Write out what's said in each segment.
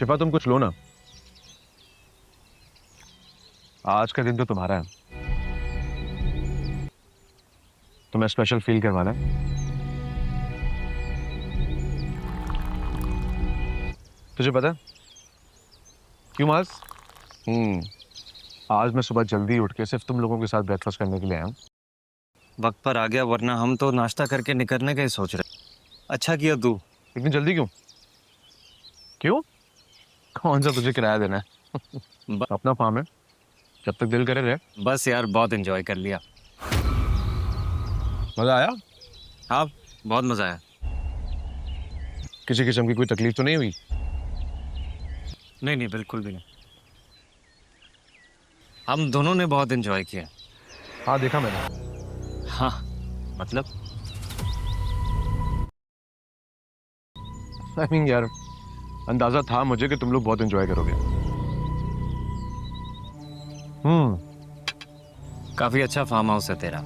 शिफा तुम कुछ लो ना, आज का दिन तो तुम्हारा है, तुम्हें स्पेशल फील करवाना है। तुझे पता है क्यों माज? आज मैं सुबह जल्दी उठ के सिर्फ तुम लोगों के साथ ब्रेकफास्ट करने के लिए आया हूँ। वक्त पर आ गया, वरना हम तो नाश्ता करके निकलने का ही सोच रहे। अच्छा किया तू। इतनी जल्दी क्यों? क्यों? कौन सा तुझे किराया देना है? अपना फार्म है, जब तक दिल करे रहे। बस यार, बहुत एंजॉय कर लिया। मजा आया? हाँ, बहुत मजा आया। किसी किस्म की कोई तकलीफ तो नहीं हुई? नहीं नहीं, बिल्कुल भी नहीं। हम दोनों ने बहुत एंजॉय किया। हाँ देखा मैंने। हाँ मतलब I mean, यार अंदाजा था मुझे कि तुम लोग बहुत एंजॉय करोगे। काफी अच्छा फार्म हाउस है तेरा।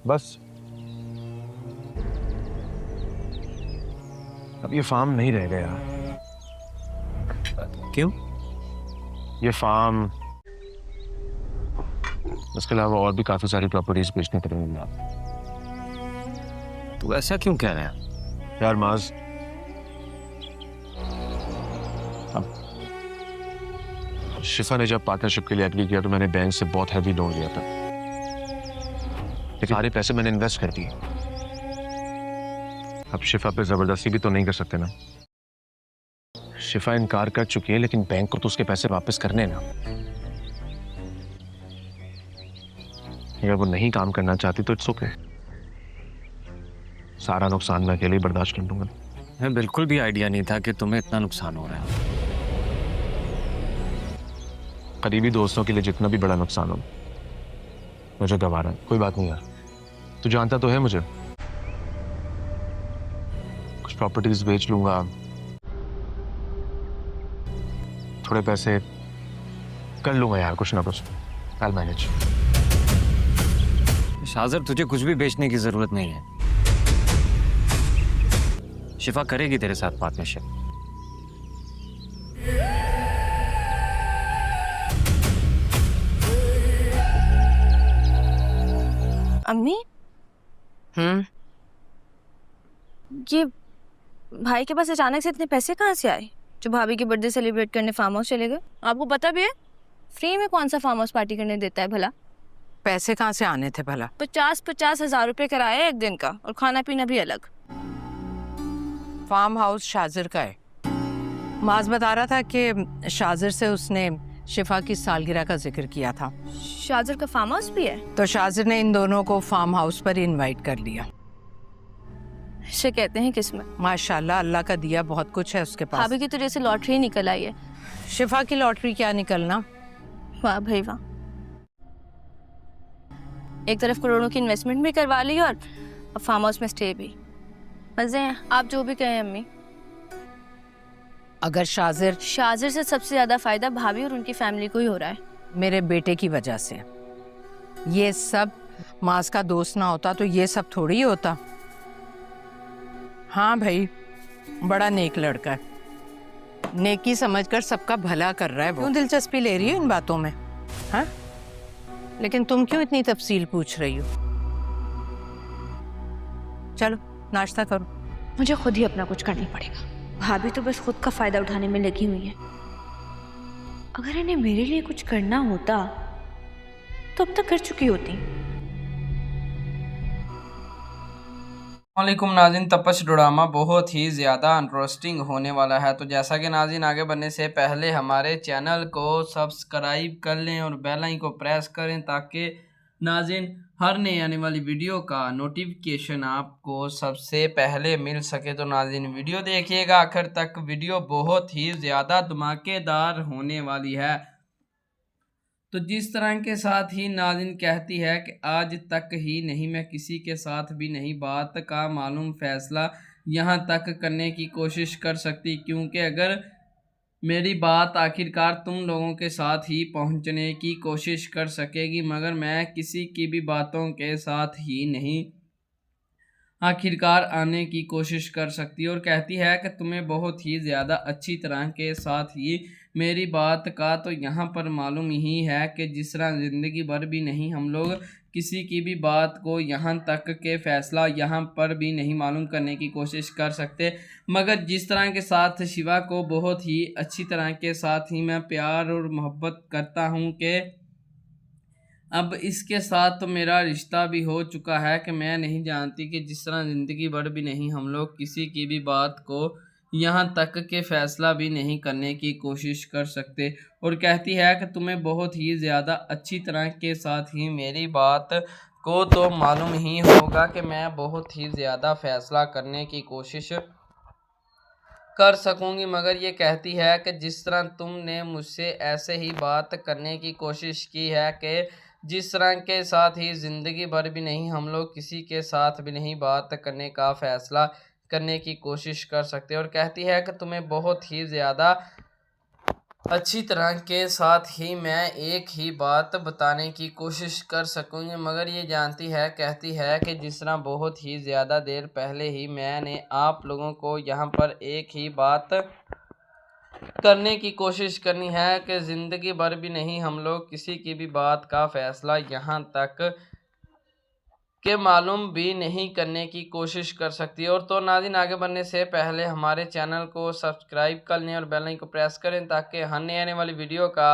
बस अब ये फार्म नहीं रह गया। क्यों? ये फार्म, इसके अलावा और भी काफी सारी प्रॉपर्टीज बेचने पड़ेंगी आप। तू ऐसा क्यों कह रहा है? यार माज, अब शिफा ने जब पार्टनरशिप के लिए एग्री किया तो मैंने बैंक से बहुत हैवी लोन लिया था, लेकिन सारे पैसे मैंने इन्वेस्ट कर दिए। अब शिफा पे जबरदस्ती भी तो नहीं कर सकते ना। शिफा इनकार कर चुकी है, लेकिन बैंक को तो उसके पैसे वापस करने ना। अगर वो नहीं काम करना चाहती तो इट्स ओके, सारा नुकसान मैं अकेले ही बर्दाश्त कर लूंगा। मैं बिल्कुल भी आइडिया नहीं था कि तुम्हें इतना नुकसान हो रहा है। करीबी दोस्तों के लिए जितना भी बड़ा नुकसान हो मुझे गवारा है। कोई बात नहीं यार, तू जानता तो है मुझे, कुछ प्रॉपर्टीज बेच लूंगा, थोड़े पैसे कर लूंगा यार, कुछ ना कुछ I'll manage। शाजर, तुझे कुछ भी बेचने की जरूरत नहीं है। शिफा करेगी तेरे साथ पार्टनरशिप। अम्मी, ये भाई के पास अचानक से इतने पैसे कहाँ से आए जो भाभी की बर्थडे सेलिब्रेट करने फार्म हाउस चले गए? आपको पता भी है फ्री में कौन सा फार्म हाउस पार्टी करने देता है भला? पैसे कहाँ से आने थे भला? 50,000 रुपए कराया एक दिन का, और खाना पीना भी अलग। फार्म हाउस शाजिर का है। माज बता रहा था कि शाजिर से उसने शिफा की सालगिरह का जिक्र किया था। शाजिर का फार्म हाउस भी है? तो शाजिर ने इन दोनों को फार्म हाउस पर इनवाइट कर लिया। इसे कहते हैं किस्मत। माशाल्लाह, अल्लाह का दिया बहुत कुछ है उसके पास। भाभी की तो जैसे लॉटरी निकल आई है। शिफा की लॉटरी क्या निकलना। वाह भाई वाह, एक तरफ करोड़ों की इन्वेस्टमेंट भी करवा ली और अब फार्म हाउस में स्टे भी। मजे हैं, आप जो भी कहें अम्मी। अगर शाजिर से सबसे ज्यादा फायदा भाभी और उनकी फैमिली को ही हो रहा है। मेरे बेटे की वजह से ये सब, माज का दोस्त ना होता तो ये सब थोड़ी होता। हाँ भाई, बड़ा नेक लड़का है, नेकी समझकर सबका भला कर रहा है वो। क्यों दिलचस्पी ले रही हो इन बातों में? हाँ, लेकिन तुम क्यों इतनी तफसील पूछ रही हो? चलो नाश्ता करो। मुझे खुद ही अपना कुछ करना पड़ेगा। भाभी तो बस खुद का फायदा उठाने में लगी हुई है। अगर इन्हें मेरे लिए कुछ करना होता तो अब तक कर चुकी होती। वालेकुम नाज़रीन, तपश ड्रामा बहुत ही ज़्यादा इंटरेस्टिंग होने वाला है। तो जैसा कि नाज़रीन, आगे बढ़ने से पहले हमारे चैनल को सब्सक्राइब कर लें और बेल आइकन को प्रेस करें ताकि नाज़रीन हर नई आने वाली वीडियो का नोटिफिकेशन आपको सबसे पहले मिल सके। तो नाज़रीन वीडियो देखिएगा आखिर तक, वीडियो बहुत ही ज़्यादा धमाकेदार होने वाली है। तो जिस तरह के साथ ही नाज़रीन कहती है कि आज तक ही नहीं, मैं किसी के साथ भी नहीं बात का मालूम फ़ैसला यहाँ तक करने की कोशिश कर सकती, क्योंकि अगर मेरी बात आखिरकार तुम लोगों के साथ ही पहुँचने की कोशिश कर सकेगी, मगर मैं किसी की भी बातों के साथ ही नहीं आखिरकार आने की कोशिश कर सकती है और कहती है कि तुम्हें बहुत ही ज़्यादा अच्छी तरह के साथ ही मेरी बात का तो यहाँ पर मालूम ही है कि जिस तरह ज़िंदगी भर भी नहीं हम लोग किसी की भी बात को यहाँ तक के फ़ैसला यहाँ पर भी नहीं मालूम करने की कोशिश कर सकते, मगर जिस तरह के साथ शिवा को बहुत ही अच्छी तरह के साथ ही मैं प्यार और मोहब्बत करता हूँ कि अब इसके साथ तो मेरा रिश्ता भी हो चुका है कि मैं नहीं जानती कि जिस तरह ज़िंदगी भर भी नहीं हम लोग किसी की भी बात को यहाँ तक के फ़ैसला भी नहीं करने की कोशिश कर सकते। और कहती है कि तुम्हें बहुत ही ज़्यादा अच्छी तरह के साथ ही मेरी बात को तो मालूम ही होगा कि मैं बहुत ही ज़्यादा फ़ैसला करने की कोशिश कर सकूंगी, मगर ये कहती है कि जिस तरह तुमने मुझसे ऐसे ही बात करने की कोशिश की है कि जिस तरह के साथ ही ज़िंदगी भर भी नहीं हम लोग किसी के साथ भी नहीं बात करने का फ़ैसला करने की कोशिश कर सकते। और कहती है कि तुम्हें बहुत ही ज़्यादा अच्छी तरह के साथ ही मैं एक ही बात बताने की कोशिश कर सकूंगी, मगर ये जानती है, कहती है कि जिस तरह बहुत ही ज़्यादा देर पहले ही मैंने आप लोगों को यहाँ पर एक ही बात करने की कोशिश करनी है कि ज़िंदगी भर भी नहीं हम लोग किसी की भी बात का फ़ैसला यहाँ तक के मालूम भी नहीं करने की कोशिश कर सकती है। और तो नाज़रीन, आगे बढ़ने से पहले हमारे चैनल को सब्सक्राइब कर लें और बेल आइकन को प्रेस करें ताकि हर नए आने वाली वीडियो का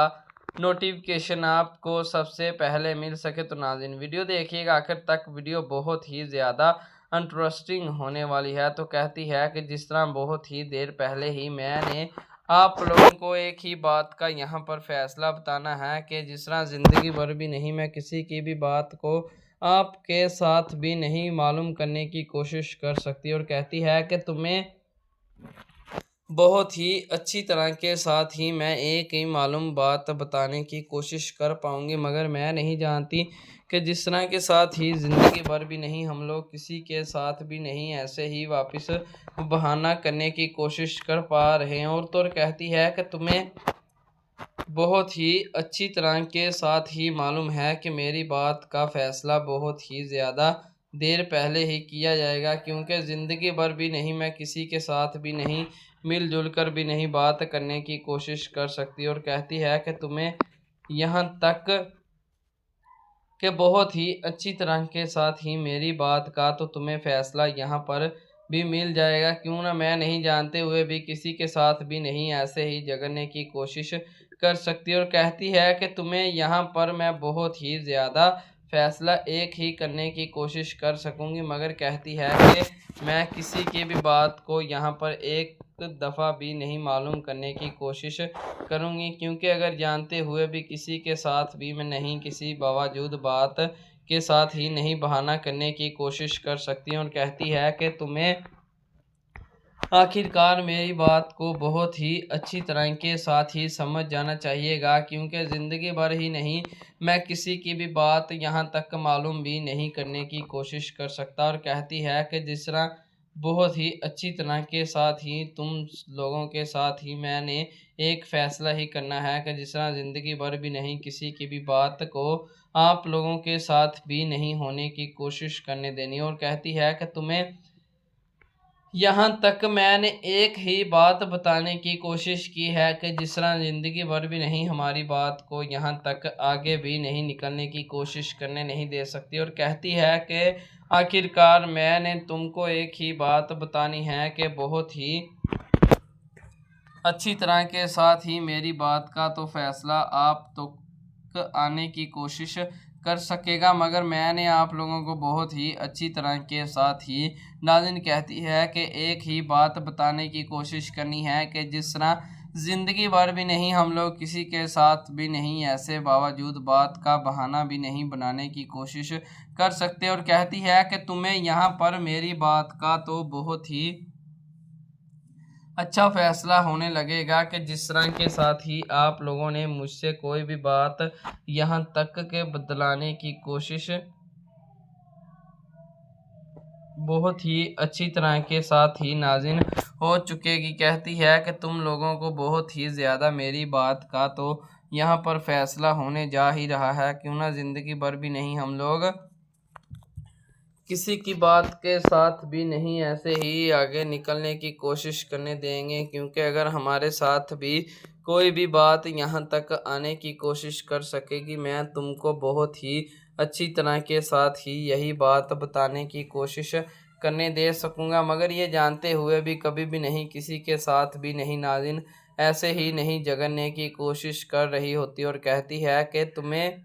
नोटिफिकेशन आपको सबसे पहले मिल सके। तो नाज़रीन, वीडियो देखिएगा आखिर तक, वीडियो बहुत ही ज़्यादा इंटरेस्टिंग होने वाली है। तो कहती है कि जिस तरह बहुत ही देर पहले ही मैंने आप लोगों को एक ही बात का यहाँ पर फ़ैसला बताना है कि जिस तरह ज़िंदगी भर भी नहीं मैं किसी की भी बात को आपके साथ भी नहीं मालूम करने की कोशिश कर सकती। और कहती है कि तुम्हें बहुत ही अच्छी तरह के साथ ही मैं एक ही मालूम बात बताने की कोशिश कर पाऊँगी, मगर मैं नहीं जानती कि जिस तरह के साथ ही ज़िंदगी भर भी नहीं हम लोग किसी के साथ भी नहीं ऐसे ही वापस बहाना करने की कोशिश कर पा रहे हैं। और तो कहती है कि तुम्हें बहुत ही अच्छी तरह के साथ ही मालूम है कि मेरी बात का फ़ैसला बहुत ही ज़्यादा देर पहले ही किया जाएगा, क्योंकि ज़िंदगी भर भी नहीं मैं किसी के साथ भी नहीं मिलजुल कर भी नहीं बात करने की कोशिश कर सकती। और कहती है कि तुम्हें यहाँ तक कि बहुत ही अच्छी तरह के साथ ही मेरी बात का तो तुम्हें फ़ैसला यहाँ पर भी मिल जाएगा, क्यों ना मैं नहीं जानते हुए भी किसी के साथ भी नहीं ऐसे ही झगड़ने की कोशिश कर सकती है। और कहती है कि तुम्हें यहाँ पर मैं बहुत ही ज़्यादा फ़ैसला एक ही करने की कोशिश कर सकूँगी, मगर कहती है कि मैं किसी की भी बात को यहाँ पर एक दफ़ा भी नहीं मालूम करने की कोशिश करूँगी, क्योंकि अगर जानते हुए भी किसी के साथ भी मैं नहीं किसी बावजूद बात के साथ ही नहीं बहाना करने की कोशिश कर सकती हूँ। और कहती है कि तुम्हें आखिरकार मेरी बात को बहुत ही अच्छी तरह के साथ ही समझ जाना चाहिएगा, क्योंकि ज़िंदगी भर ही नहीं मैं किसी की भी बात यहाँ तक मालूम भी नहीं करने की कोशिश कर सकता। और कहती है कि जिस तरह बहुत ही अच्छी तरह के साथ ही तुम लोगों के साथ ही मैंने एक फ़ैसला ही करना है कि जिस तरह ज़िंदगी भर भी नहीं किसी की भी बात को आप लोगों के साथ भी नहीं होने की कोशिश करने देनी। और कहती है कि तुम्हें यहाँ तक मैंने एक ही बात बताने की कोशिश की है कि जिस तरह ज़िंदगी भर भी नहीं हमारी बात को यहाँ तक आगे भी नहीं निकलने की कोशिश करने नहीं दे सकती। और कहती है कि आखिरकार मैंने तुमको एक ही बात बतानी है कि बहुत ही अच्छी तरह के साथ ही मेरी बात का तो फ़ैसला आप तक आने की कोशिश कर सकेगा, मगर मैंने आप लोगों को बहुत ही अच्छी तरह के साथ ही नाज़रीन कहती है कि एक ही बात बताने की कोशिश करनी है कि जिस तरह ज़िंदगी भर भी नहीं हम लोग किसी के साथ भी नहीं ऐसे बावजूद बात का बहाना भी नहीं बनाने की कोशिश कर सकते। और कहती है कि तुम्हें यहाँ पर मेरी बात का तो बहुत ही अच्छा फ़ैसला होने लगेगा कि जिस तरह के साथ ही आप लोगों ने मुझसे कोई भी बात यहाँ तक के बदलाने की कोशिश बहुत ही अच्छी तरह के साथ ही नाज़रीन हो चुकेगी। कहती है कि तुम लोगों को बहुत ही ज़्यादा मेरी बात का तो यहाँ पर फ़ैसला होने जा ही रहा है, क्यों ना ज़िंदगी भर भी नहीं हम लोग किसी की बात के साथ भी नहीं ऐसे ही आगे निकलने की कोशिश करने देंगे, क्योंकि अगर हमारे साथ भी कोई भी बात यहाँ तक आने की कोशिश कर सकेगी, मैं तुमको बहुत ही अच्छी तरह के साथ ही यही बात बताने की कोशिश करने दे सकूँगा, मगर ये जानते हुए भी कभी भी नहीं किसी के साथ भी नहीं नाज़िन ऐसे ही नहीं जगड़ने की कोशिश कर रही होती और कहती है कि तुम्हें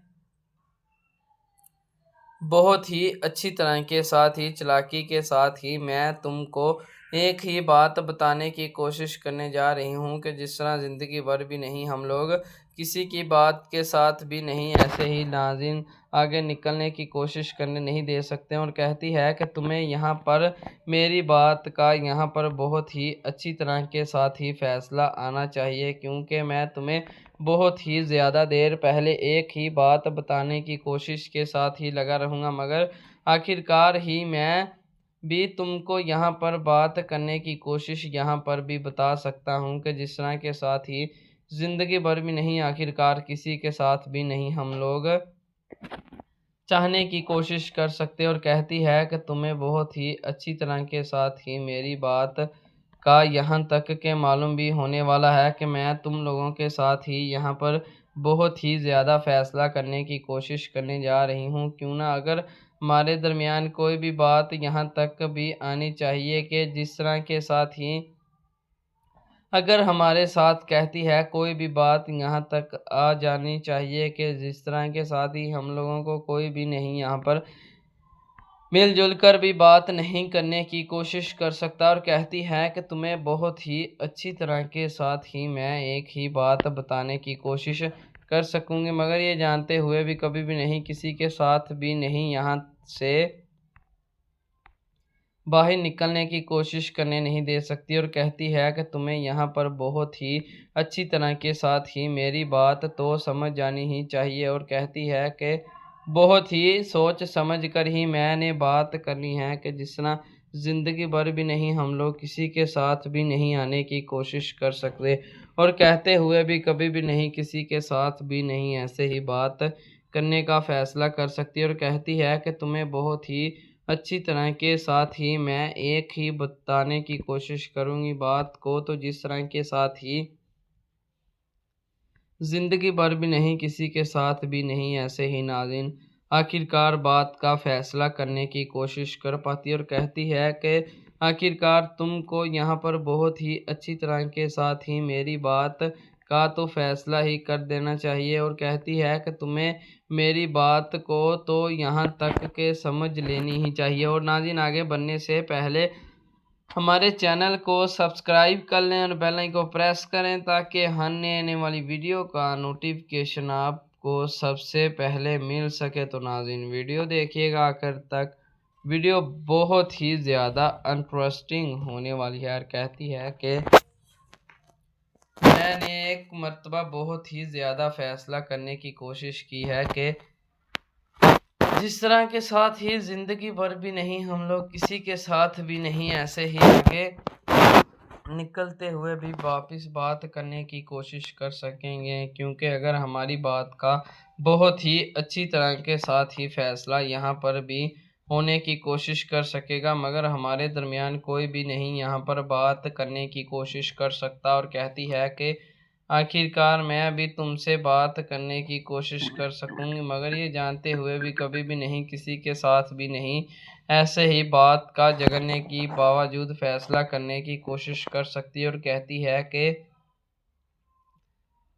बहुत ही अच्छी तरह के साथ ही चालाकी के साथ ही मैं तुमको एक ही बात बताने की कोशिश करने जा रही हूँ कि जिस तरह ज़िंदगी भर भी नहीं हम लोग किसी की बात के साथ भी नहीं ऐसे ही नाज़िन आगे निकलने की कोशिश करने नहीं दे सकते। और कहती है कि तुम्हें यहाँ पर मेरी बात का यहाँ पर बहुत ही अच्छी तरह के साथ ही फ़ैसला आना चाहिए, क्योंकि मैं तुम्हें बहुत ही ज़्यादा देर पहले एक ही बात बताने की कोशिश के साथ ही लगा रहूँगा, मगर आखिरकार ही मैं भी तुमको यहाँ पर बात करने की कोशिश यहाँ पर भी बता सकता हूँ कि जिस तरह के साथ ही ज़िंदगी भर भी नहीं आखिरकार किसी के साथ भी नहीं हम लोग चाहने की कोशिश कर सकते। और कहती है कि तुम्हें बहुत ही अच्छी तरह के साथ ही मेरी बात का यहाँ तक के मालूम भी होने वाला है कि मैं तुम लोगों के साथ ही यहाँ पर बहुत ही ज़्यादा फ़ैसला करने की कोशिश करने जा रही हूँ। क्यों ना अगर हमारे दरमियान कोई भी बात यहाँ तक भी आनी चाहिए कि जिस तरह के साथ ही अगर हमारे साथ कहती है कोई भी बात यहाँ तक आ जानी चाहिए कि जिस तरह के साथ ही हम लोगों को कोई भी नहीं यहाँ पर मिलजुल कर भी बात नहीं करने की कोशिश कर सकता। और कहती है कि तुम्हें बहुत ही अच्छी तरह के साथ ही मैं एक ही बात बताने की कोशिश कर सकूँगी, मगर ये जानते हुए भी कभी भी नहीं किसी के साथ भी नहीं यहाँ से बाहर निकलने की कोशिश करने नहीं दे सकती। और कहती है कि तुम्हें यहाँ पर बहुत ही अच्छी तरह के साथ ही मेरी बात तो समझ जानी ही चाहिए। और कहती है कि बहुत ही सोच समझ कर ही मैंने बात करनी है कि जिस तरह ज़िंदगी भर भी नहीं हम लोग किसी के साथ भी नहीं आने की कोशिश कर सकते, और कहते हुए भी कभी भी नहीं किसी के साथ भी नहीं ऐसे ही बात करने का फ़ैसला कर सकती। और कहती है कि तुम्हें बहुत ही अच्छी तरह के साथ ही मैं एक ही बताने की कोशिश करूँगी बात को, तो जिस तरह के साथ ही ज़िंदगी भर भी नहीं किसी के साथ भी नहीं ऐसे ही नाज़िन आखिरकार बात का फ़ैसला करने की कोशिश कर पाती। और कहती है कि आखिरकार तुमको यहाँ पर बहुत ही अच्छी तरह के साथ ही मेरी बात का तो फ़ैसला ही कर देना चाहिए। और कहती है कि तुम्हें मेरी बात को तो यहाँ तक के समझ लेनी ही चाहिए। और नाज़िन आगे बढ़ने से पहले हमारे चैनल को सब्सक्राइब कर लें और बेल आइकन को प्रेस करें ताकि आने आने वाली वीडियो का नोटिफिकेशन आपको सबसे पहले मिल सके। तो नाज़रीन वीडियो देखिएगा आखिर तक, वीडियो बहुत ही ज़्यादा इंटरेस्टिंग होने वाली है। और कहती है कि मैंने एक मर्तबा बहुत ही ज़्यादा फ़ैसला करने की कोशिश की है कि जिस तरह के साथ ही ज़िंदगी भर भी नहीं हम लोग किसी के साथ भी नहीं ऐसे ही आगे निकलते हुए भी वापस बात करने की कोशिश कर सकेंगे, क्योंकि अगर हमारी बात का बहुत ही अच्छी तरह के साथ ही फ़ैसला यहाँ पर भी होने की कोशिश कर सकेगा, मगर हमारे दरमियान कोई भी नहीं यहाँ पर बात करने की कोशिश कर सकता। और कहती है कि आखिरकार मैं भी तुमसे बात करने की कोशिश कर सकूँगी, मगर ये जानते हुए भी कभी भी नहीं किसी के साथ भी नहीं ऐसे ही बात का जगड़ने की बावजूद फ़ैसला करने की कोशिश कर सकती है। और कहती है कि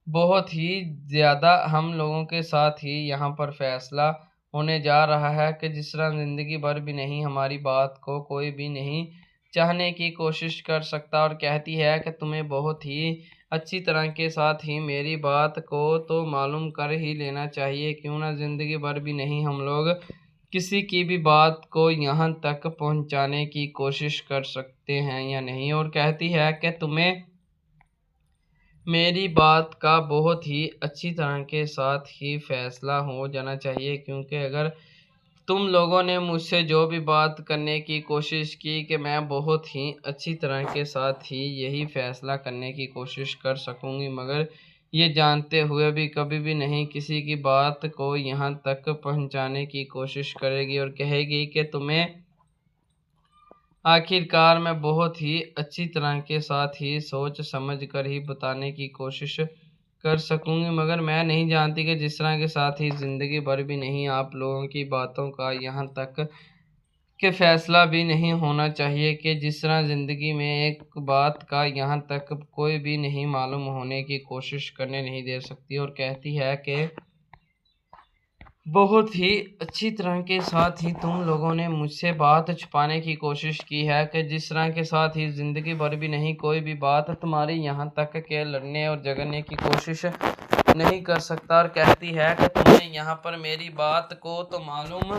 बहुत ही ज़्यादा हम लोगों के साथ ही यहाँ पर फ़ैसला होने जा रहा है कि जिस तरह ज़िंदगी भर भी नहीं हमारी बात को कोई भी नहीं चाहने की कोशिश कर सकता। और कहती है कि तुम्हें बहुत ही अच्छी तरह के साथ ही मेरी बात को तो मालूम कर ही लेना चाहिए, क्यों ना ज़िंदगी भर भी नहीं हम लोग किसी की भी बात को यहाँ तक पहुँचाने की कोशिश कर सकते हैं या नहीं। और कहती है कि तुम्हें मेरी बात का बहुत ही अच्छी तरह के साथ ही फ़ैसला हो जाना चाहिए, क्योंकि अगर तुम लोगों ने मुझसे जो भी बात करने की कोशिश की कि मैं बहुत ही अच्छी तरह के साथ ही यही फ़ैसला करने की कोशिश कर सकूँगी, मगर ये जानते हुए भी कभी भी नहीं किसी की बात को यहाँ तक पहुँचाने की कोशिश करेगी और कहेगी कि तुम्हें आखिरकार मैं बहुत ही अच्छी तरह के साथ ही सोच समझ कर ही बताने की कोशिश कर सकूंगी, मगर मैं नहीं जानती कि जिस तरह के साथ ही ज़िंदगी भर भी नहीं आप लोगों की बातों का यहाँ तक कि फैसला भी नहीं होना चाहिए कि जिस तरह ज़िंदगी में एक बात का यहाँ तक कोई भी नहीं मालूम होने की कोशिश करने नहीं दे सकती। और कहती है कि बहुत ही अच्छी तरह के साथ ही तुम लोगों ने मुझसे बात छुपाने की कोशिश की है कि जिस तरह के साथ ही ज़िंदगी भर भी नहीं कोई भी बात तुम्हारी यहाँ तक के लड़ने और झगड़ने की कोशिश नहीं कर सकता। और कहती है कि तुम्हें यहाँ पर मेरी बात को तो मालूम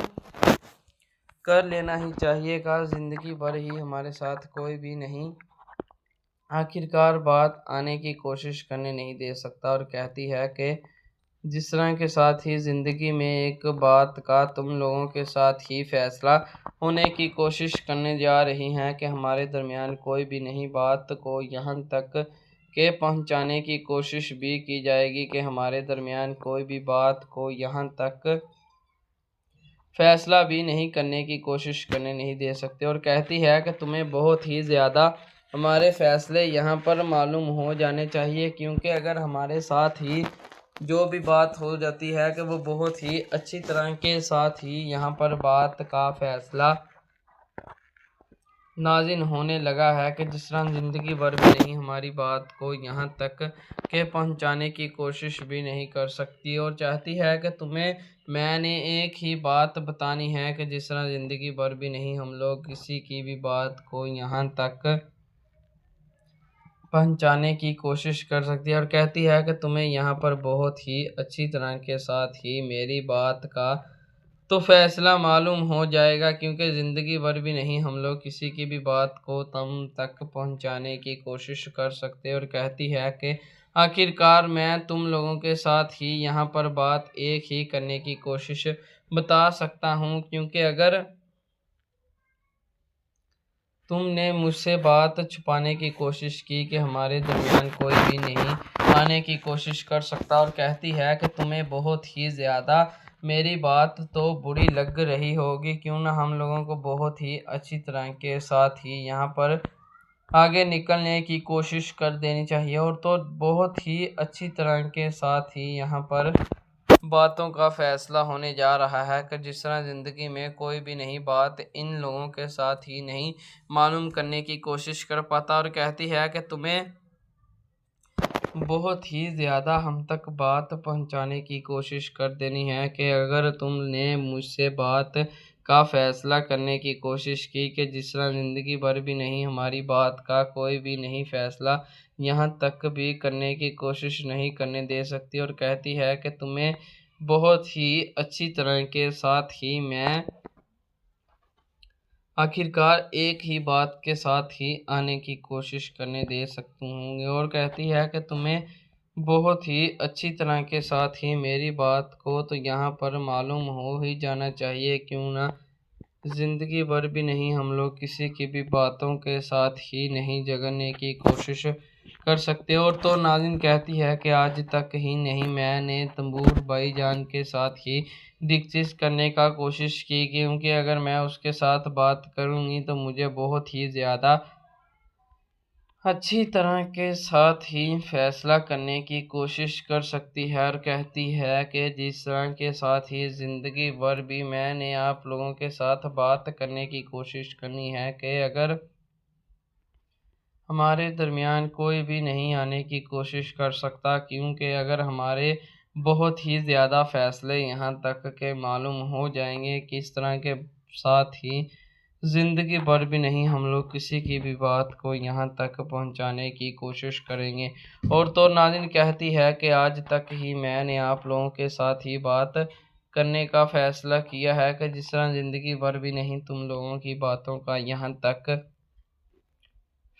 कर लेना ही चाहिए का ज़िंदगी भर ही हमारे साथ कोई भी नहीं आखिरकार बात आने की कोशिश करने नहीं दे सकता। और कहती है कि जिस तरह के साथ ही ज़िंदगी में एक बात का तुम लोगों के साथ ही फैसला होने की कोशिश करने जा रही हैं कि हमारे दरमियान कोई भी नहीं बात को यहाँ तक के पहुँचाने की कोशिश भी की जाएगी कि हमारे दरमियान कोई भी बात को यहाँ तक फैसला भी नहीं करने की कोशिश करने नहीं दे सकते। और कहती है कि तुम्हें बहुत ही ज़्यादा हमारे फ़ैसले यहाँ पर मालूम हो जाने चाहिए, क्योंकि अगर हमारे साथ ही जो भी बात हो जाती है कि वो बहुत ही अच्छी तरह के साथ ही यहाँ पर बात का फ़ैसला नाज़िल होने लगा है कि जिस तरह ज़िंदगी भर भी नहीं हमारी बात को यहाँ तक के पहुँचाने की कोशिश भी नहीं कर सकती। और चाहती है कि तुम्हें मैंने एक ही बात बतानी है कि जिस तरह ज़िंदगी भर भी नहीं हम लोग किसी की भी बात को यहाँ तक पहुँचाने की कोशिश कर सकती है। और कहती है कि तुम्हें यहाँ पर बहुत ही अच्छी तरह के साथ ही मेरी बात का तो फैसला मालूम हो जाएगा, क्योंकि ज़िंदगी भर भी नहीं हम लोग किसी की भी बात को तुम तक पहुंचाने की कोशिश कर सकते। और कहती है कि आखिरकार मैं तुम लोगों के साथ ही यहाँ पर बात एक ही करने की कोशिश बता सकता हूँ, क्योंकि अगर तुमने मुझसे बात छुपाने की कोशिश की कि हमारे दरमियान कोई भी नहीं आने की कोशिश कर सकता। और कहती है कि तुम्हें बहुत ही ज़्यादा मेरी बात तो बुरी लग रही होगी, क्यों ना हम लोगों को बहुत ही अच्छी तरह के साथ ही यहाँ पर आगे निकलने की कोशिश कर देनी चाहिए। और तो बहुत ही अच्छी तरह के साथ ही यहाँ पर बातों का फैसला होने जा रहा है कि जिस तरह ज़िंदगी में कोई भी नहीं बात इन लोगों के साथ ही नहीं मालूम करने की कोशिश कर पाता। और कहती है कि तुम्हें बहुत ही ज़्यादा हम तक बात पहुंचाने की कोशिश कर देनी है कि अगर तुमने मुझसे बात का फ़ैसला करने की कोशिश की कि जिस तरह ज़िंदगी भर भी नहीं हमारी बात का कोई भी नहीं फ़ैसला यहाँ तक भी करने की कोशिश नहीं करने दे सकती। और कहती है कि तुम्हें बहुत ही अच्छी तरह के साथ ही मैं आखिरकार एक ही बात के साथ ही आने की कोशिश करने दे सकती हूँ। और कहती है कि तुम्हें बहुत ही अच्छी तरह के साथ ही मेरी बात को तो यहाँ पर मालूम हो ही जाना चाहिए, क्यों ना ज़िंदगी भर भी नहीं हम लोग किसी की भी बातों के साथ ही नहीं झगड़ने की कोशिश कर सकते। और तो नाज़िन कहती है कि आज तक ही नहीं मैंने तंबूर भाईजान के साथ ही डिस्कस करने का कोशिश की, क्योंकि अगर मैं उसके साथ बात करूँगी तो मुझे बहुत ही ज़्यादा अच्छी तरह के साथ ही फैसला करने की कोशिश कर सकती है। और कहती है कि जिस तरह के साथ ही ज़िंदगी भर भी मैंने आप लोगों के साथ बात करने की कोशिश करनी है कि अगर हमारे दरमियान कोई भी नहीं आने की कोशिश कर सकता, क्योंकि अगर हमारे बहुत ही ज़्यादा फ़ैसले यहाँ तक के मालूम हो जाएंगे किस तरह के साथ ही ज़िंदगी भर भी नहीं हम लोग किसी की भी बात को यहाँ तक पहुँचाने की कोशिश करेंगे। और तो नाज़िन कहती है कि आज तक ही मैंने आप लोगों के साथ ही बात करने का फ़ैसला किया है कि जिस तरह ज़िंदगी भर भी नहीं तुम लोगों की बातों का यहाँ तक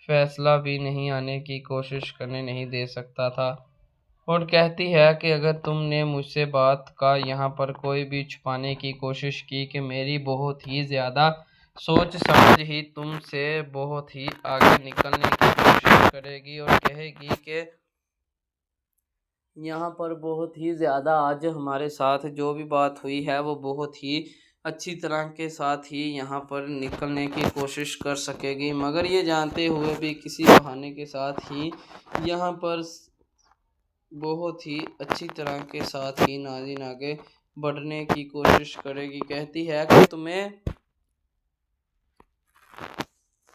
फैसला भी नहीं आने की कोशिश करने नहीं दे सकता था। और कहती है कि अगर तुमने मुझसे बात का यहाँ पर कोई भी छुपाने की कोशिश की कि मेरी बहुत ही ज़्यादा सोच समझ ही तुमसे बहुत ही आगे निकलने की कोशिश करेगी और कहेगी कि यहाँ पर बहुत ही ज़्यादा आज हमारे साथ जो भी बात हुई है वो बहुत ही अच्छी तरह के साथ ही यहाँ पर निकलने की कोशिश कर सकेगी, मगर ये जानते हुए भी किसी बहाने के साथ ही यहाँ पर बहुत ही अच्छी तरह के साथ ही नाज़रीन आगे बढ़ने की कोशिश करेगी। कहती है कि तुम्हें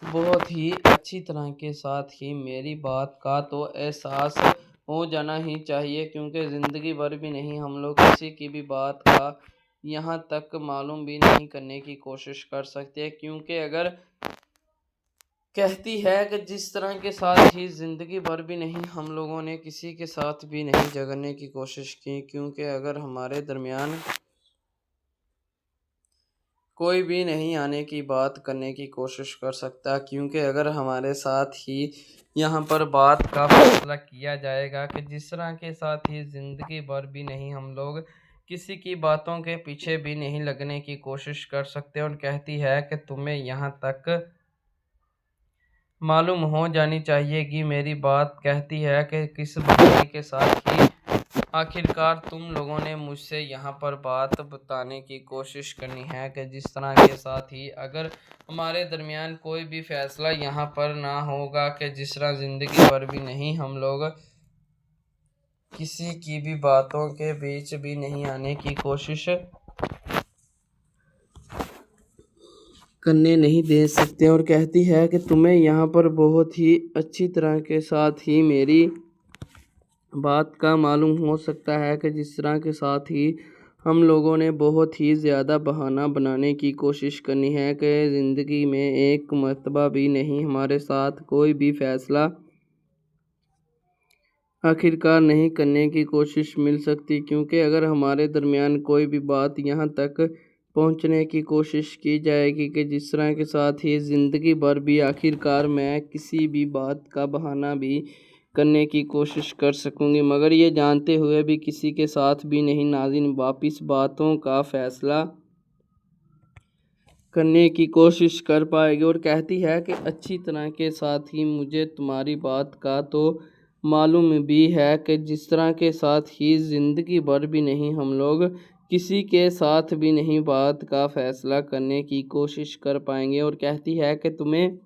बहुत ही अच्छी तरह के साथ ही मेरी बात का तो एहसास हो जाना ही चाहिए, क्योंकि ज़िंदगी भर भी नहीं हम लोग किसी की भी बात का यहाँ तक मालूम भी नहीं करने की कोशिश कर सकते। क्योंकि अगर कहती है कि जिस तरह के साथ ही ज़िंदगी भर भी नहीं हम लोगों ने किसी के साथ भी नहीं झगड़ने की कोशिश की, क्योंकि अगर हमारे दरमियान कोई भी नहीं आने की बात करने की कोशिश कर सकता, क्योंकि अगर हमारे साथ ही यहाँ पर बात का फैसला किया जाएगा कि जिस तरह के साथ ही ज़िंदगी भर भी नहीं हम लोग किसी की बातों के पीछे भी नहीं लगने की कोशिश कर सकते। और कहती है कि तुम्हें यहाँ तक मालूम हो जानी चाहिए कि मेरी बात। कहती है कि किस बहाने के साथ ही आखिरकार तुम लोगों ने मुझसे यहाँ पर बात बताने की कोशिश करनी है कि जिस तरह के साथ ही अगर हमारे दरमियान कोई भी फैसला यहाँ पर ना होगा कि जिस तरह ज़िंदगी भर भी नहीं हम लोग किसी की भी बातों के बीच भी नहीं आने की कोशिश करने नहीं दे सकते। और कहती है कि तुम्हें यहाँ पर बहुत ही अच्छी तरह के साथ ही मेरी बात का मालूम हो सकता है कि जिस तरह के साथ ही हम लोगों ने बहुत ही ज़्यादा बहाना बनाने की कोशिश करनी है कि ज़िंदगी में एक मर्तबा भी नहीं हमारे साथ कोई भी फ़ैसला आखिरकार नहीं करने की कोशिश मिल सकती। क्योंकि अगर हमारे दरमियान कोई भी बात यहाँ तक पहुँचने की कोशिश की जाएगी कि जिस तरह के साथ ही ज़िंदगी भर भी आखिरकार मैं किसी भी बात का बहाना भी करने की कोशिश कर सकूँगी, मगर ये जानते हुए भी किसी के साथ भी नहीं नाज़रीन वापिस बातों का फ़ैसला करने की कोशिश कर पाएगी। और कहती है कि अच्छी तरह के साथ ही मुझे तुम्हारी बात का तो मालूम भी है कि जिस तरह के साथ ही ज़िंदगी भर भी नहीं हम लोग किसी के साथ भी नहीं बात का फ़ैसला करने की कोशिश कर पाएंगे। और कहती है कि तुम्हें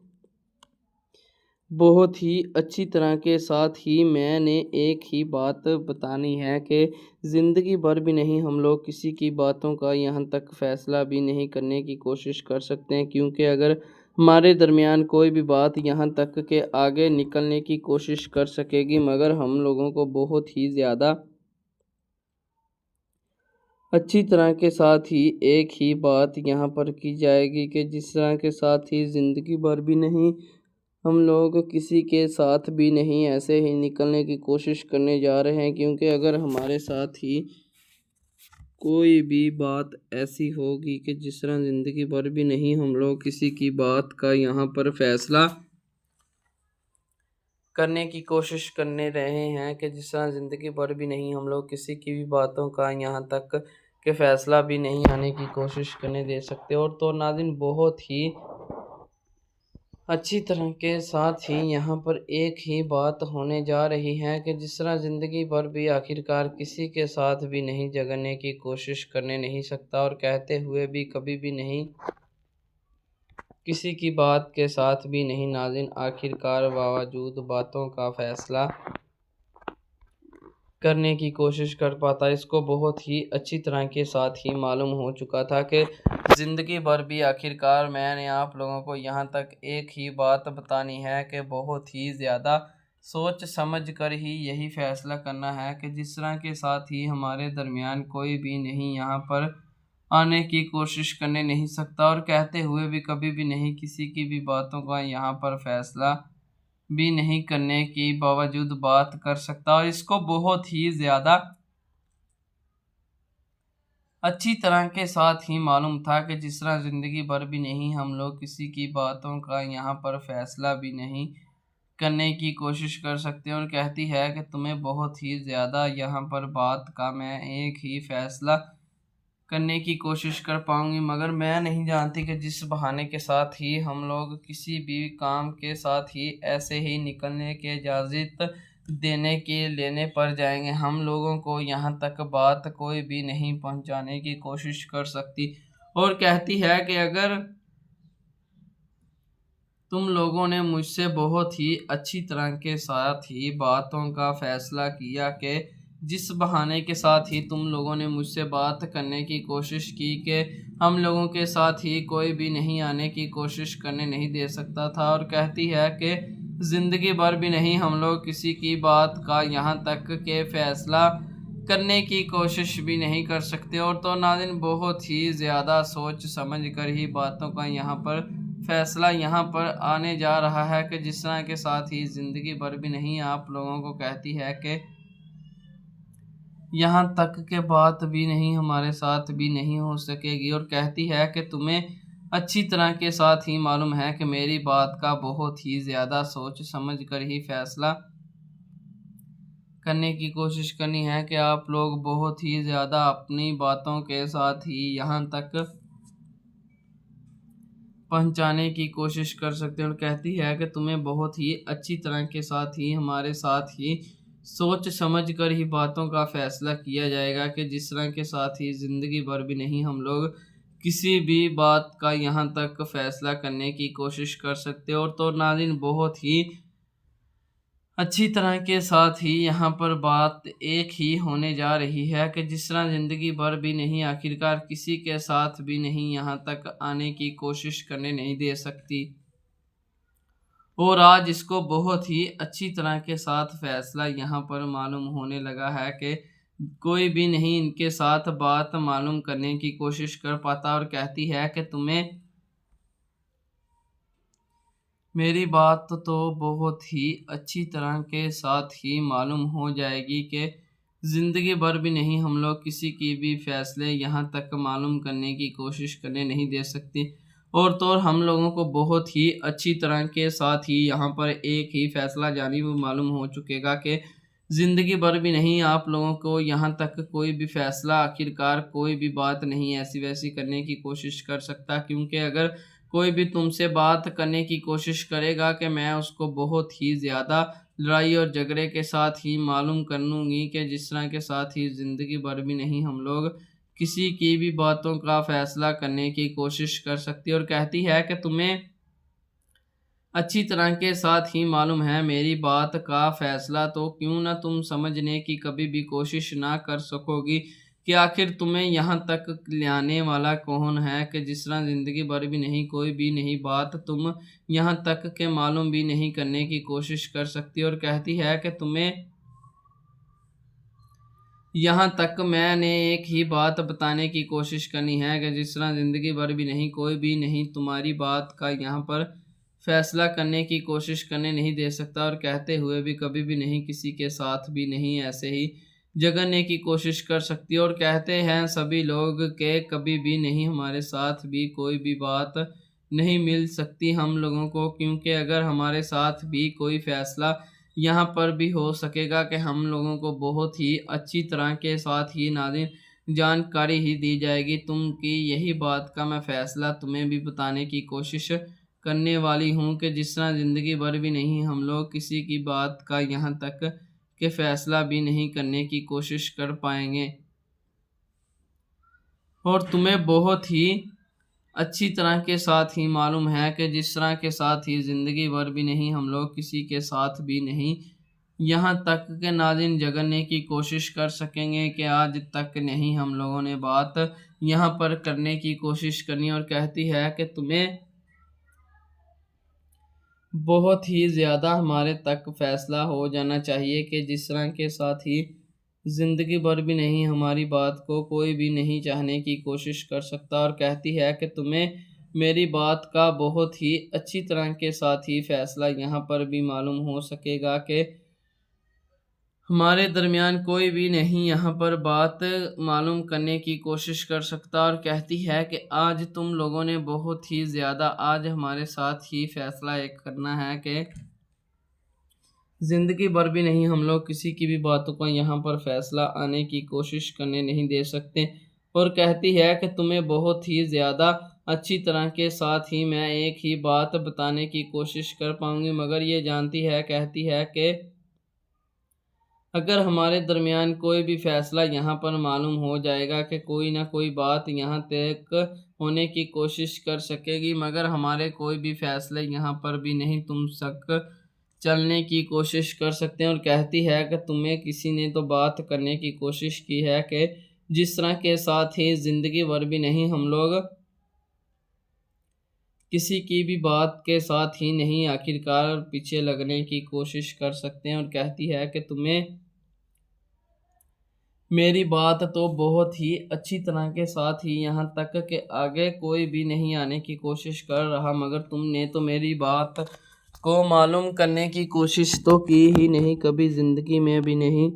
बहुत ही अच्छी तरह के साथ ही मैंने एक ही बात बतानी है कि ज़िंदगी भर भी नहीं हम लोग किसी की बातों का यहाँ तक फ़ैसला भी नहीं करने की कोशिश कर सकते हैं। क्योंकि अगर हमारे दरमियान कोई भी बात यहाँ तक के आगे निकलने की कोशिश कर सकेगी, मगर हम लोगों को बहुत ही ज़्यादा अच्छी तरह के साथ ही एक ही बात यहाँ पर की जाएगी कि जिस तरह के साथ ही ज़िंदगी भर भी नहीं हम लोग किसी के साथ भी नहीं ऐसे ही निकलने की कोशिश करने जा रहे हैं। क्योंकि अगर हमारे साथ ही कोई भी बात ऐसी होगी कि जिस तरह ज़िंदगी भर भी नहीं हम लोग किसी की बात का यहाँ पर फ़ैसला करने की कोशिश करने रहे हैं कि जिस तरह ज़िंदगी भर भी नहीं हम लोग किसी की भी बातों का यहाँ तक के फ़ैसला भी नहीं आने की कोशिश करने दे सकते। और तो नाज़रीन बहुत ही अच्छी तरह के साथ ही यहाँ पर एक ही बात होने जा रही है कि जिस तरह ज़िंदगी भर भी आखिरकार किसी के साथ भी नहीं झगड़ने की कोशिश करने नहीं सकता, और कहते हुए भी कभी भी नहीं किसी की बात के साथ भी नहीं नाज़रीन आखिरकार बावजूद बातों का फ़ैसला करने की कोशिश कर पाता। इसको बहुत ही अच्छी तरह के साथ ही मालूम हो चुका था कि ज़िंदगी भर भी आखिरकार मैंने आप लोगों को यहाँ तक एक ही बात बतानी है कि बहुत ही ज़्यादा सोच समझ कर ही यही फ़ैसला करना है कि जिस तरह के साथ ही हमारे दरमियान कोई भी नहीं यहाँ पर आने की कोशिश करने नहीं सकता, और कहते हुए भी कभी भी नहीं किसी की भी बातों का यहाँ पर फ़ैसला भी नहीं करने की बावजूद बात कर सकता। और इसको बहुत ही ज़्यादा अच्छी तरह के साथ ही मालूम था कि जिस तरह ज़िंदगी भर भी नहीं हम लोग किसी की बातों का यहाँ पर फ़ैसला भी नहीं करने की कोशिश कर सकते। और कहती है कि तुम्हें बहुत ही ज़्यादा यहाँ पर बात का मैं एक ही फ़ैसला करने की कोशिश कर पाऊँगी, मगर मैं नहीं जानती कि जिस बहाने के साथ ही हम लोग किसी भी काम के साथ ही ऐसे ही निकलने की इजाज़त देने के लेने पर जाएंगे। हम लोगों को यहाँ तक बात कोई भी नहीं पहुँचाने की कोशिश कर सकती। और कहती है कि अगर तुम लोगों ने मुझसे बहुत ही अच्छी तरह के साथ ही बातों का फैसला किया कि जिस बहाने के साथ ही तुम लोगों ने मुझसे बात करने की कोशिश की कि हम लोगों के साथ ही कोई भी नहीं आने की कोशिश करने नहीं दे सकता था। और कहती है कि ज़िंदगी भर भी नहीं हम लोग किसी की बात का यहाँ तक के फैसला करने की कोशिश भी नहीं कर सकते। और तो नाज़रीन बहुत ही ज़्यादा सोच समझ कर ही बातों का यहाँ पर फैसला यहाँ पर आने जा रहा है कि जिस तरह के साथ ही ज़िंदगी भर भी नहीं आप लोगों को कहती है कि यहाँ तक के बात भी नहीं हमारे साथ भी नहीं हो सकेगी। और कहती है कि तुम्हें अच्छी तरह के साथ ही मालूम है कि मेरी बात का बहुत ही ज़्यादा सोच समझ कर ही फैसला करने की कोशिश करनी है कि आप लोग बहुत ही ज़्यादा अपनी बातों के साथ ही यहाँ तक पहुँचाने की कोशिश कर सकते हैं। और कहती है कि तुम्हें बहुत ही अच्छी तरह के साथ ही हमारे साथ ही सोच समझ कर ही बातों का फैसला किया जाएगा कि जिस तरह के साथ ही ज़िंदगी भर भी नहीं हम लोग किसी भी बात का यहाँ तक फैसला करने की कोशिश कर सकते। और तो नाज़रीन बहुत ही अच्छी तरह के साथ ही यहाँ पर बात एक ही होने जा रही है कि जिस तरह ज़िंदगी भर भी नहीं आखिरकार किसी के साथ भी नहीं यहाँ तक आने की कोशिश करने नहीं दे सकती। और आज इसको बहुत ही अच्छी तरह के साथ फैसला यहाँ पर मालूम होने लगा है कि कोई भी नहीं इनके साथ बात मालूम करने की कोशिश कर पाता। और कहती है कि तुम्हें मेरी बात तो बहुत ही अच्छी तरह के साथ ही मालूम हो जाएगी कि ज़िंदगी भर भी नहीं हम लोग किसी की भी फैसले यहाँ तक मालूम करने की कोशिश करने नहीं दे सकती। और तो और हम लोगों को बहुत ही अच्छी तरह के साथ ही यहाँ पर एक ही फैसला जानिब मालूम हो चुकेगा कि ज़िंदगी भर भी नहीं आप लोगों को यहाँ तक कोई भी फ़ैसला आखिरकार कोई भी बात नहीं ऐसी वैसी करने की कोशिश कर सकता। क्योंकि अगर कोई भी तुमसे बात करने की कोशिश करेगा कि मैं उसको बहुत ही ज़्यादा लड़ाई और झगड़े के साथ ही मालूम कर लूँगी कि जिस तरह के साथ ही ज़िंदगी भर भी नहीं हम लोग किसी की भी बातों का फ़ैसला करने की कोशिश कर सकती। और कहती है कि तुम्हें अच्छी तरह के साथ ही मालूम है मेरी बात का फ़ैसला, तो क्यों ना तुम समझने की कभी भी कोशिश ना कर सकोगी कि आखिर तुम्हें यहाँ तक लाने वाला कौन है कि जिस तरह ज़िंदगी भर भी नहीं कोई भी नहीं बात तुम यहाँ तक के मालूम भी नहीं करने की कोशिश कर सकती। और कहती है कि तुम्हें यहाँ तक मैंने एक ही बात बताने की कोशिश करनी है कि जिस तरह ज़िंदगी भर भी नहीं कोई भी नहीं तुम्हारी बात का यहाँ पर फैसला करने की कोशिश करने नहीं दे सकता। और कहते हुए भी कभी भी नहीं किसी के साथ भी नहीं ऐसे ही झगड़ने की कोशिश कर सकती। और कहते हैं सभी लोग के कभी भी नहीं हमारे साथ भी कोई भी बात नहीं मिल सकती हम लोगों को, क्योंकि अगर हमारे साथ भी कोई फ़ैसला यहाँ पर भी हो सकेगा कि हम लोगों को बहुत ही अच्छी तरह के साथ ही नाज़रीन जानकारी ही दी जाएगी तुम की यही बात का मैं फ़ैसला तुम्हें भी बताने की कोशिश करने वाली हूँ कि जिस तरह ज़िंदगी भर भी नहीं हम लोग किसी की बात का यहाँ तक के फ़ैसला भी नहीं करने की कोशिश कर पाएंगे। और तुम्हें बहुत ही अच्छी तरह के साथ ही मालूम है कि जिस तरह के साथ ही ज़िंदगी भर भी नहीं हम लोग किसी के साथ भी नहीं यहाँ तक के नाज़रीन झगड़ने की कोशिश कर सकेंगे कि आज तक नहीं हम लोगों ने बात यहाँ पर करने की कोशिश करनी। और कहती है कि तुम्हें बहुत ही ज़्यादा हमारे तक फ़ैसला हो जाना चाहिए कि जिस तरह के साथ ही ज़िंदगी भर भी नहीं हमारी बात को कोई भी नहीं चाहने की कोशिश कर सकता। और कहती है कि तुम्हें मेरी बात का बहुत ही अच्छी तरह के साथ ही फ़ैसला यहाँ पर भी मालूम हो सकेगा कि हमारे दरमियान कोई भी नहीं यहाँ पर बात मालूम करने की कोशिश कर सकता। और कहती है कि आज तुम लोगों ने बहुत ही ज़्यादा आज हमारे साथ ही फ़ैसला एक करना है कि ज़िंदगी भर भी नहीं हम लोग किसी की भी बातों को यहाँ पर फ़ैसला आने की कोशिश करने नहीं दे सकते। और कहती है कि तुम्हें बहुत ही ज़्यादा अच्छी तरह के साथ ही मैं एक ही बात बताने की कोशिश कर पाऊँगी, मगर ये जानती है कहती है कि अगर हमारे दरमियान कोई भी फैसला यहाँ पर मालूम हो जाएगा कि कोई ना कोई बात यहाँ तक होने की कोशिश कर सकेगी, मगर हमारे कोई भी फैसले यहाँ पर भी नहीं तुम तक चलने की कोशिश कर सकते हैं। और कहती है कि तुम्हें किसी ने तो बात करने की कोशिश की है कि जिस तरह के साथ ही ज़िंदगी भर भी नहीं हम लोग किसी की भी बात के साथ ही नहीं आखिरकार पीछे लगने की कोशिश कर सकते हैं। और कहती है कि तुम्हें मेरी बात तो बहुत ही अच्छी तरह के साथ ही यहाँ तक कि आगे कोई भी नहीं आने की कोशिश कर रहा, मगर तुमने तो मेरी बात को मालूम करने की कोशिश तो की ही नहीं, कभी ज़िंदगी में भी नहीं।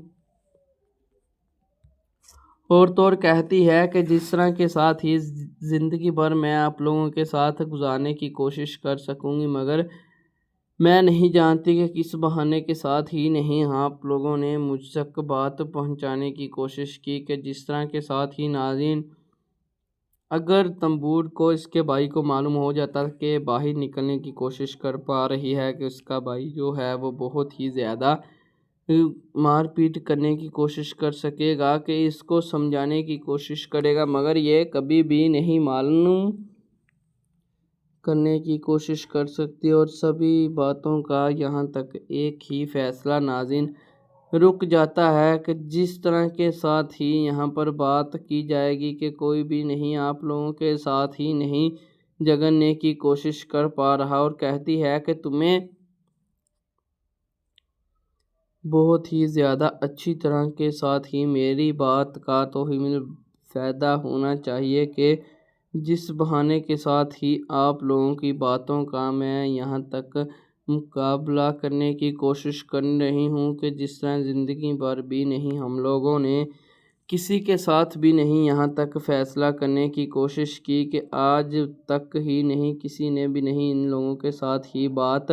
और तो और कहती है कि जिस तरह के साथ ही ज़िंदगी भर मैं आप लोगों के साथ गुजारने की कोशिश कर सकूँगी, मगर मैं नहीं जानती कि किस बहाने के साथ ही नहीं आप लोगों ने मुझ तक बात पहुंचाने की कोशिश की कि जिस तरह के साथ ही नाज़रीन, अगर तंबूर को इसके भाई को मालूम हो जाता कि बाहर निकलने की कोशिश कर पा रही है कि उसका भाई जो है वो बहुत ही ज़्यादा मारपीट करने की कोशिश कर सकेगा, कि इसको समझाने की कोशिश करेगा, मगर ये कभी भी नहीं मालूम करने की कोशिश कर सकती है। और सभी बातों का यहाँ तक एक ही फ़ैसला नाज़रीन रुक जाता है कि जिस तरह के साथ ही यहाँ पर बात की जाएगी कि कोई भी नहीं आप लोगों के साथ ही नहीं जगड़ने की कोशिश कर पा रहा। और कहती है कि तुम्हें बहुत ही ज़्यादा अच्छी तरह के साथ ही मेरी बात का तो ही फ़ायदा होना चाहिए कि जिस बहाने के साथ ही आप लोगों की बातों का मैं यहाँ तक मुकाबला करने की कोशिश कर रही हूँ कि जिस तरह ज़िंदगी भर भी नहीं हम लोगों ने किसी के साथ भी नहीं यहाँ तक फ़ैसला करने की कोशिश की, कि आज तक ही नहीं किसी ने भी नहीं इन लोगों के साथ ही बात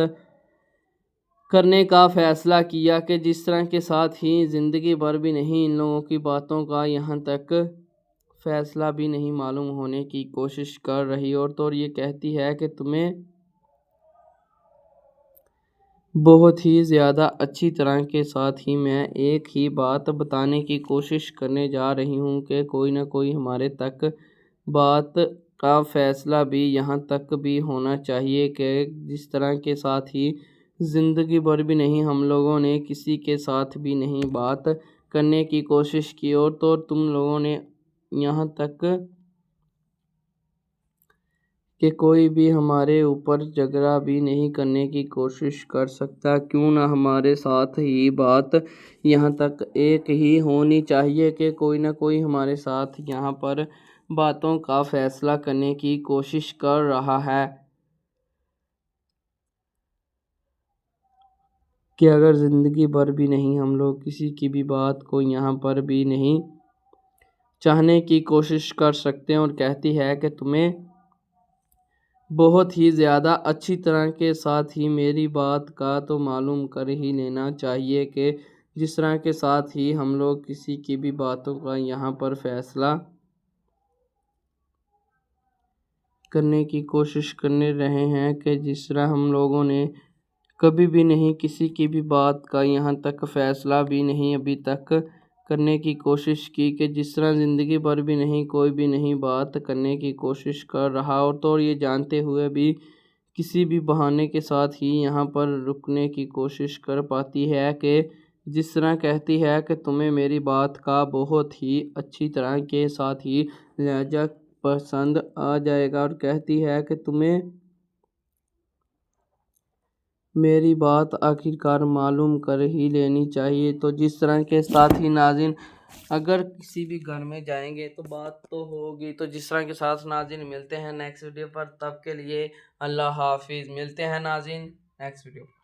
करने का फ़ैसला किया, कि जिस तरह के साथ ही ज़िंदगी भर भी नहीं इन लोगों की बातों का यहाँ तक फ़ैसला भी नहीं मालूम होने की कोशिश कर रही। और तो और ये कहती है कि तुम्हें बहुत ही ज़्यादा अच्छी तरह के साथ ही मैं एक ही बात बताने की कोशिश करने जा रही हूँ कि कोई ना कोई हमारे तक बात का फ़ैसला भी यहाँ तक भी होना चाहिए, कि जिस तरह के साथ ही ज़िंदगी भर भी नहीं हम लोगों ने किसी के साथ भी नहीं बात करने की कोशिश की। और तो तुम लोगों ने यहाँ तक कि कोई भी हमारे ऊपर झगड़ा भी नहीं करने की कोशिश कर सकता, क्यों ना हमारे साथ ही बात यहाँ तक एक ही होनी चाहिए कि कोई ना कोई हमारे साथ यहाँ पर बातों का फ़ैसला करने की कोशिश कर रहा है, कि अगर ज़िंदगी भर भी नहीं हम लोग किसी की भी बात को यहाँ पर भी नहीं चाहने की कोशिश कर सकते हैं। और कहती है कि तुम्हें बहुत ही ज़्यादा अच्छी तरह के साथ ही मेरी बात का तो मालूम कर ही लेना चाहिए, कि जिस तरह के साथ ही हम लोग किसी की भी बातों का यहाँ पर फ़ैसला करने की कोशिश करने रहे हैं, कि जिस तरह हम लोगों ने कभी भी नहीं किसी की भी बात का यहाँ तक फ़ैसला भी नहीं अभी तक करने की कोशिश की, कि जिस तरह ज़िंदगी भर भी नहीं कोई भी नहीं बात करने की कोशिश कर रहा। और तो ये जानते हुए भी किसी भी बहाने के साथ ही यहाँ पर रुकने की कोशिश कर पाती है, कि जिस तरह कहती है कि तुम्हें मेरी बात का बहुत ही अच्छी तरह के साथ ही लहजा पसंद आ जाएगा। और कहती है कि तुम्हें मेरी बात आखिरकार मालूम कर ही लेनी चाहिए। तो जिस तरह के साथ ही नाज़रीन, अगर किसी भी घर में जाएंगे तो बात तो होगी। तो जिस तरह के साथ नाज़रीन मिलते हैं नेक्स्ट वीडियो पर, तब के लिए अल्लाह हाफिज़। मिलते हैं नाज़रीन नेक्स्ट वीडियो।